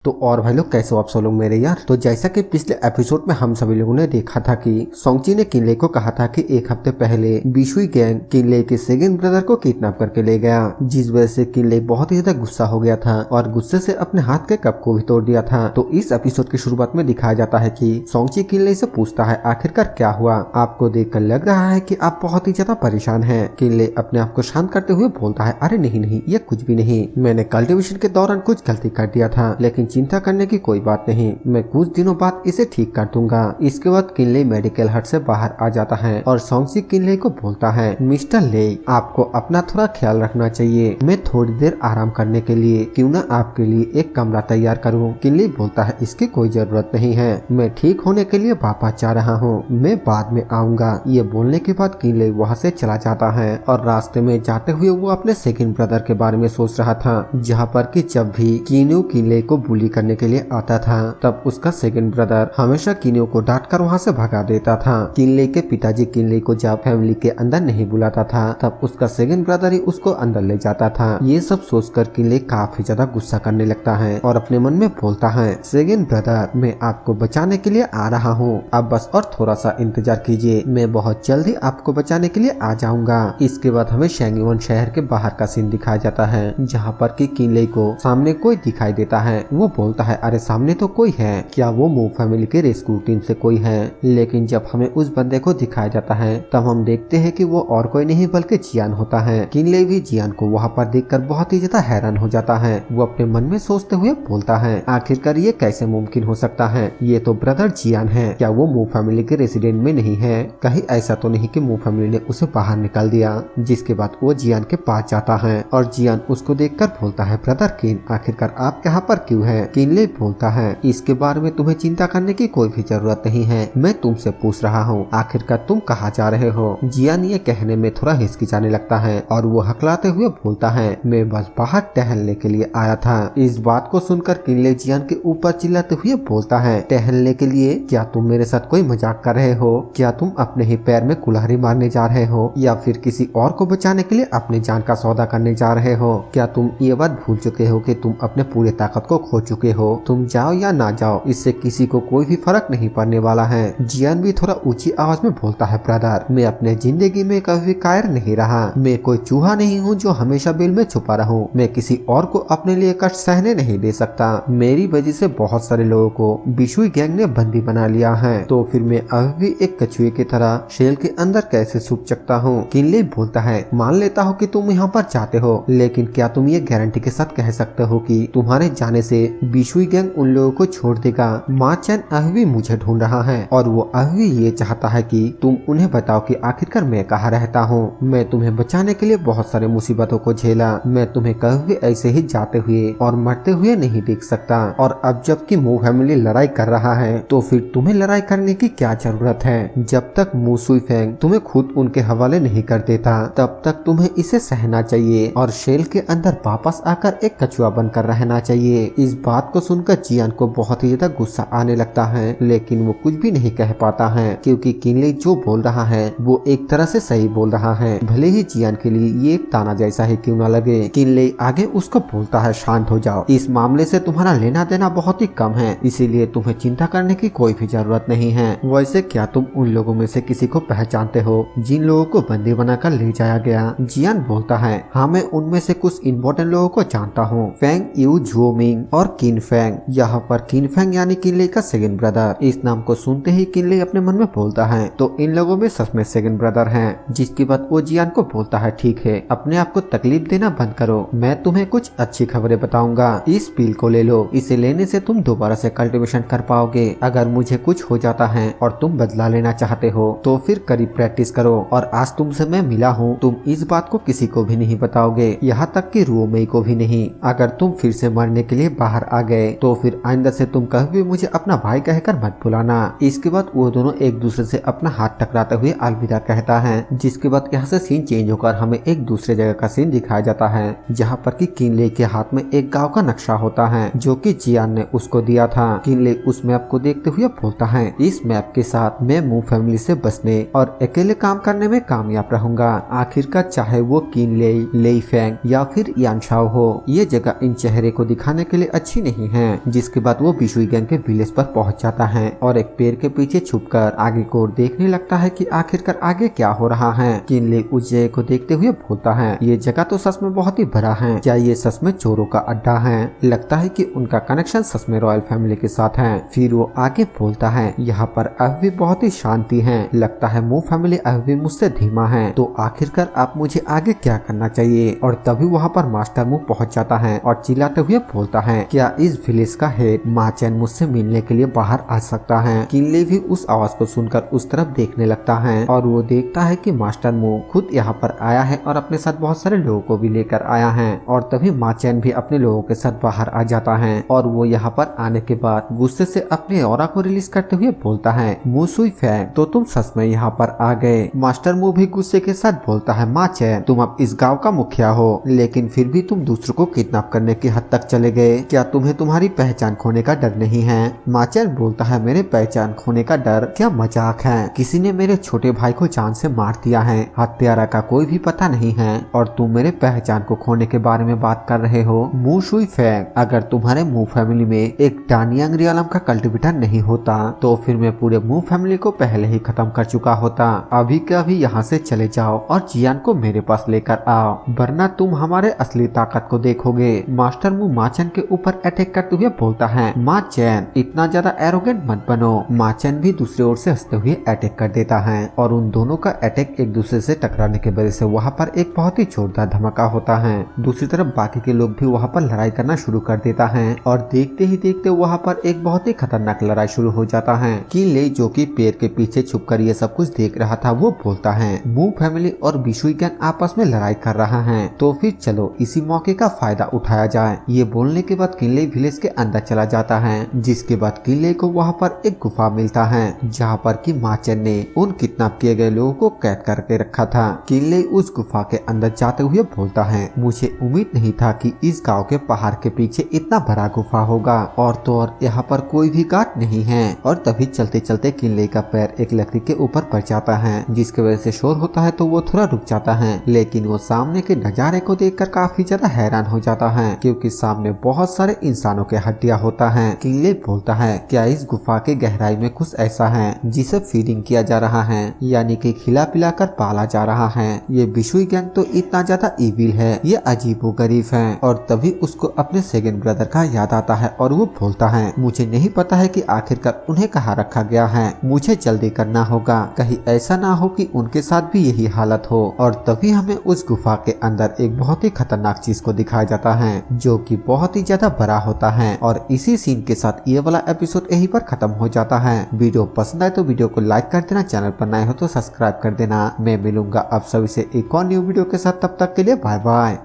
तो और भाई लोग कैसे हो आप सब लोग मेरे यार। तो जैसा कि पिछले एपिसोड में हम सभी लोगों ने देखा था कि सोंगची ने किनले को कहा था कि एक हफ्ते पहले बिशुई गैंग किनले के सेकंड ब्रदर को किडनैप करके ले गया, जिस वजह से किनले बहुत ही ज्यादा गुस्सा हो गया था और गुस्से से अपने हाथ के कप को भी तोड़ दिया था। तो इस एपिसोड की शुरुआत में दिखाया जाता है कि सोंगची किनले से पूछता है आखिरकार क्या हुआ, आपको देखकर लग रहा है कि आप बहुत ही ज्यादा परेशान हैं। किनले अपने आप को शांत करते हुए बोलता है अरे नहीं नहीं, ये कुछ भी नहीं, मैंने कल्टीवेशन के दौरान कुछ गलती कर दिया था, लेकिन चिंता करने की कोई बात नहीं, मैं कुछ दिनों बाद इसे ठीक कर दूंगा। इसके बाद किनले मेडिकल हट से बाहर आ जाता है और सोंगची किनले को बोलता है मिस्टर ले, आपको अपना थोड़ा ख्याल रखना चाहिए, मैं थोड़ी देर आराम करने के लिए क्यों ना आपके लिए एक कमरा तैयार करूं। किनले बोलता है इसकी कोई जरूरत नहीं है, मैं ठीक होने के लिए वापस जा रहा हूँ, मैं बाद में आऊंगा। ये बोलने के बाद किनले वहाँ से चला जाता है और रास्ते में जाते हुए वो अपने सेकंड ब्रदर के बारे में सोच रहा था, जहाँ पर कि जब भी कीनू किनले को बुली करने के लिए आता था तब उसका सेकंड ब्रदर हमेशा किन्यो को डांटकर वहाँ से भगा देता था। किनले के पिताजी किनले को जब फैमिली के अंदर नहीं बुलाता था तब उसका सेकंड ब्रदर ही उसको अंदर ले जाता था। ये सब सोचकर किनले काफी ज्यादा गुस्सा करने लगता है और अपने मन में बोलता है सेकंड ब्रदर, मैं आपको बचाने के लिए आ रहा हूँ, अब बस और थोड़ा सा इंतजार कीजिए, मैं बहुत जल्दी आपको बचाने के लिए आ जाऊंगा। इसके बाद हमें शेंगवन शहर के बाहर का सीन दिखाया जाता है, जहाँ पर कि किनले को सामने कोई दिखाई देता है। वो बोलता है अरे सामने तो कोई है, क्या वो मू फैमिली के रेस्क्यू टीम से कोई है। लेकिन जब हमें उस बंदे को दिखाया जाता है तब हम देखते हैं कि वो और कोई नहीं बल्कि जियान होता है। किनले भी जियान को वहाँ पर देखकर बहुत ही ज्यादा हैरान हो जाता है। वो अपने मन में सोचते हुए बोलता है आखिरकार ये कैसे मुमकिन हो सकता है, ये तो ब्रदर जियान है, क्या वो मू फैमिली के रेसिडेंट में नहीं है, कहीं ऐसा तो नहीं कि मू फैमिली ने उसे बाहर निकाल दिया। जिसके बाद वो जियान के पास जाता है और जियान उसको देखकर बोलता है ब्रदर किन, आखिरकार आप यहाँ पर क्यों है। किनले बोलता है इसके बारे में तुम्हें चिंता करने की कोई भी जरूरत नहीं है, मैं तुमसे पूछ रहा हूँ आखिरकार तुम कहाँ जा रहे हो। जियान ये कहने में थोड़ा हिचकिचाने लगता है और वो हकलाते हुए बोलता है मैं बस बाहर टहलने के लिए आया था। इस बात को सुनकर किनले जियान के ऊपर चिल्लाते हुए बोलता है टहलने के लिए, क्या तुम मेरे साथ कोई मजाक कर रहे हो, क्या तुम अपने ही पैर में कुल्हाड़ी मारने जा रहे हो या फिर किसी और को बचाने के लिए अपनी जान का सौदा करने जा रहे हो। क्या तुम ये बात भूल चुके हो कि तुम अपने पूरे ताकत को खो चुके हो, तुम जाओ या ना जाओ इससे किसी को कोई भी फर्क नहीं पड़ने वाला है। जियान भी थोड़ा ऊंची आवाज में बोलता है ब्रदर, मैं अपने जिंदगी में कभी कायर नहीं रहा, मैं कोई चूहा नहीं हूँ जो हमेशा बिल में छुपा रहूं, मैं किसी और को अपने लिए कष्ट सहने नहीं दे सकता, मेरी वजह से बहुत सारे लोगों को बिशुई गैंग ने बंदी बना लिया है, तो फिर मैं अभी भी एक कछुए की तरह शेल के अंदर कैसे छुप सकता हूँ। किनले बोलता है मान लेता हूँ कि तुम यहाँ पर चाहते हो, लेकिन क्या तुम ये गारंटी के साथ कह सकते हो कि तुम्हारे जाने से बिशुई गैंग उन लोगों को छोड़ देगा। मा चैन अभी भी मुझे ढूंढ रहा है और वो अभी भी ये चाहता है कि तुम उन्हें बताओ कि आखिरकार मैं कहाँ रहता हूँ। मैं तुम्हें बचाने के लिए बहुत सारे मुसीबतों को झेला, मैं तुम्हें कभी भी ऐसे ही जाते हुए और मरते हुए नहीं देख सकता, और अब जबकि मू फैमिली लड़ाई कर रहा है तो फिर तुम्हें लड़ाई करने की क्या जरूरत है। जब तक मू सुई फेंग तुम्हें खुद उनके हवाले नहीं कर देता तब तक तुम्हें इसे सहना चाहिए और शेल के अंदर वापस आकर एक कछुआ बनकर रहना चाहिए। इस बात को सुनकर जियान को बहुत ही ज्यादा गुस्सा आने लगता है, लेकिन वो कुछ भी नहीं कह पाता है क्योंकि किनले जो बोल रहा है वो एक तरह से सही बोल रहा है, भले ही जियान के लिए ये एक ताना जैसा ही क्यों ना लगे। किनले आगे उसको बोलता है शांत हो जाओ, इस मामले से तुम्हारा लेना देना बहुत ही कम है, इसीलिए तुम्हें चिंता करने की कोई भी जरूरत नहीं है। वैसे क्या तुम उन लोगों में से किसी को पहचानते हो जिन लोगों को बंदी बनाकर ले जाया गया। जियान बोलता है हाँ, मैं उनमें से कुछ इम्पोर्टेंट लोगों को जानता हूँ, फेंग यू जुओमिंग और किन फेंग। यहाँ पर किन फेंग यानी किनले का सेकंड ब्रदर। इस नाम को सुनते ही किनले अपने मन में बोलता है तो इन लोगों में सच में सेकंड ब्रदर हैं। जिसकी बात वो जियान को बोलता है ठीक है, अपने आप को तकलीफ देना बंद करो, मैं तुम्हें कुछ अच्छी खबरें बताऊंगा, इस पील को ले लो, इसे लेने से तुम दोबारा से कल्टीवेशन कर पाओगे। अगर मुझे कुछ हो जाता है और तुम बदला लेना चाहते हो तो फिर करीब प्रैक्टिस करो, और आज तुमसे मैं मिला हूँ, तुम इस बात को किसी को भी नहीं बताओगे, यहाँ तक कि रुओमेई को भी नहीं। अगर तुम फिर से मरने के लिए बाहर आ गए तो फिर आइंदा से तुम कभी भी मुझे अपना भाई कहकर मत बुलाना। इसके बाद वो दोनों एक दूसरे से अपना हाथ टकराते हुए अलविदा कहता है। जिसके बाद यहाँ से सीन चेंज होकर हमें एक दूसरे जगह का सीन दिखाया जाता है, जहाँ पर कि किनले के हाथ में एक गांव का नक्शा होता है जो कि जियान ने उसको दिया था। किनले उस मैप को देखते हुए बोलता है इस मैप के साथ मैं मू फैमिली से बचने और अकेले काम करने में कामयाब रहूंगा। आखिरकार चाहे वो किनले, लेई फेंग या फिर यानशाओ हो, ये जगह इन चेहरे को दिखाने के लिए अच्छी अच्छी नहीं है। जिसके बाद वो बिशुई गैंग के विलेज पर पहुंच जाता है और एक पेड़ के पीछे छुपकर आगे को देखने लगता है कि आखिरकार आगे क्या हो रहा है। किनले उस जगह को देखते हुए बोलता है, ये जगह तो सच में बहुत ही बड़ा है, क्या ये सच में चोरों का अड्डा है? लगता है कि उनका कनेक्शन सच में रॉयल फैमिली के साथ है। फिर वो आगे बोलता है, यहाँ पर अब भी बहुत ही शांति है, लगता है मू फैमिली अब भी मुझसे धीमा है, तो आखिरकार आप मुझे आगे क्या करना चाहिए? और तभी वहाँ पर मास्टर मू पहुँच जाता है और चिल्लाते हुए बोलता है, क्या इस विलेज का हेड मा चैन मुझसे मिलने के लिए बाहर आ सकता है? किनले भी उस आवाज को सुनकर उस तरफ देखने लगता है और वो देखता है कि मास्टर मू खुद यहाँ पर आया है और अपने साथ बहुत सारे लोगों को भी लेकर आया है। और तभी मा चैन भी अपने लोगों के साथ बाहर आ जाता है और वो यहाँ पर आने के बाद गुस्से से अपने ऑरा को रिलीज करते हुए बोलता है, मू सुई फैंग, तो तुम सच में यहाँ पर आ गए। मास्टर मू भी गुस्से के साथ बोलता है, मा चैन, तुम अब इस गाँव का मुखिया हो, लेकिन फिर भी तुम दूसरों को किडनैप करने की हद तक चले गए, क्या तुम्हें तुम्हारी पहचान खोने का डर नहीं है? मा चैन बोलता है, मेरे पहचान खोने का डर? क्या मजाक है, किसी ने मेरे छोटे भाई को जान से मार दिया है, हत्यारा का कोई भी पता नहीं है और तुम मेरे पहचान को खोने के बारे में बात कर रहे हो? मू सुई फैंग, अगर तुम्हारे मू फैमिली में एक डानियांग रियलम का कल्टिवेटर नहीं होता तो फिर मैं पूरे मू फैमिली को पहले ही खत्म कर चुका होता। अभी के अभी यहाँ से चले जाओ और जियान को मेरे पास लेकर आओ, वरना तुम हमारे असली ताकत को देखोगे। मास्टर मू मा चैन के ऊपर अटैक करते हुए बोलता है, मा चैन, इतना ज्यादा एरोगेंट मत बनो। मा चैन भी दूसरी ओर से हंसते हुए अटैक कर देता है और उन दोनों का अटैक एक दूसरे से टकराने की वजह से वहाँ पर एक बहुत ही जोरदार धमाका होता है। दूसरी तरफ बाकी के लोग भी वहाँ पर लड़ाई करना शुरू कर देता है और देखते ही देखते वहाँ पर एक बहुत ही खतरनाक लड़ाई शुरू हो जाता है। किनले, जो कि पेड़ के पीछे छुपकर ये सब कुछ देख रहा था, वो बोलता है, मू फैमिली और बिशुई गैंग आपस में लड़ाई कर रहा है, तो फिर चलो इसी मौके का फायदा उठाया जाए। ये बोलने के बाद किनले विलेज के अंदर चला जाता है, जिसके बाद किनले को वहाँ पर एक गुफा मिलता है जहाँ पर कि मा चैन ने उन किडनैप किए गए लोगों को कैद करके रखा था। किनले उस गुफा के अंदर जाते हुए बोलता है, मुझे उम्मीद नहीं था कि इस गांव के पहाड़ के पीछे इतना बड़ा गुफा होगा और तो और यहाँ पर कोई भी गार्ड नहीं है। और तभी चलते चलते किनले का पैर एक लकड़ी के ऊपर पड़ जाता है, जिसकी वजह से शोर होता है तो वो थोड़ा रुक जाता है, लेकिन वो सामने के नजारे को देखकर काफी ज्यादा हैरान हो जाता है क्योंकि सामने बहुत सारे इंसानों के हड्डियां होता है। किनले बोलता है, क्या इस गुफा के गहराई में कुछ ऐसा है जिसे फीडिंग किया जा रहा है, यानी कि खिला पिला कर पाला जा रहा है? ये बिशुई गैंग तो इतना ज्यादा इविल है, ये अजीबो गरीब है। और तभी उसको अपने सेकंड ब्रदर का याद आता है और वो बोलता है, मुझे नहीं पता है कि आखिरकार उन्हें कहाँ रखा गया है, मुझे जल्दी करना होगा, कहीं ऐसा ना हो कि उनके साथ भी यही हालत हो। और तभी हमें उस गुफा के अंदर एक बहुत ही खतरनाक चीज को दिखाया जाता है जो कि बहुत ही ज्यादा बड़ा होता है। और इसी सीन के साथ ये वाला एपिसोड यहीं पर खत्म हो जाता है। वीडियो पसंद आए तो वीडियो को लाइक कर देना, चैनल पर नए हो तो सब्सक्राइब कर देना। मैं मिलूंगा आप सभी से एक और न्यू वीडियो के साथ, तब तक के लिए बाय बाय।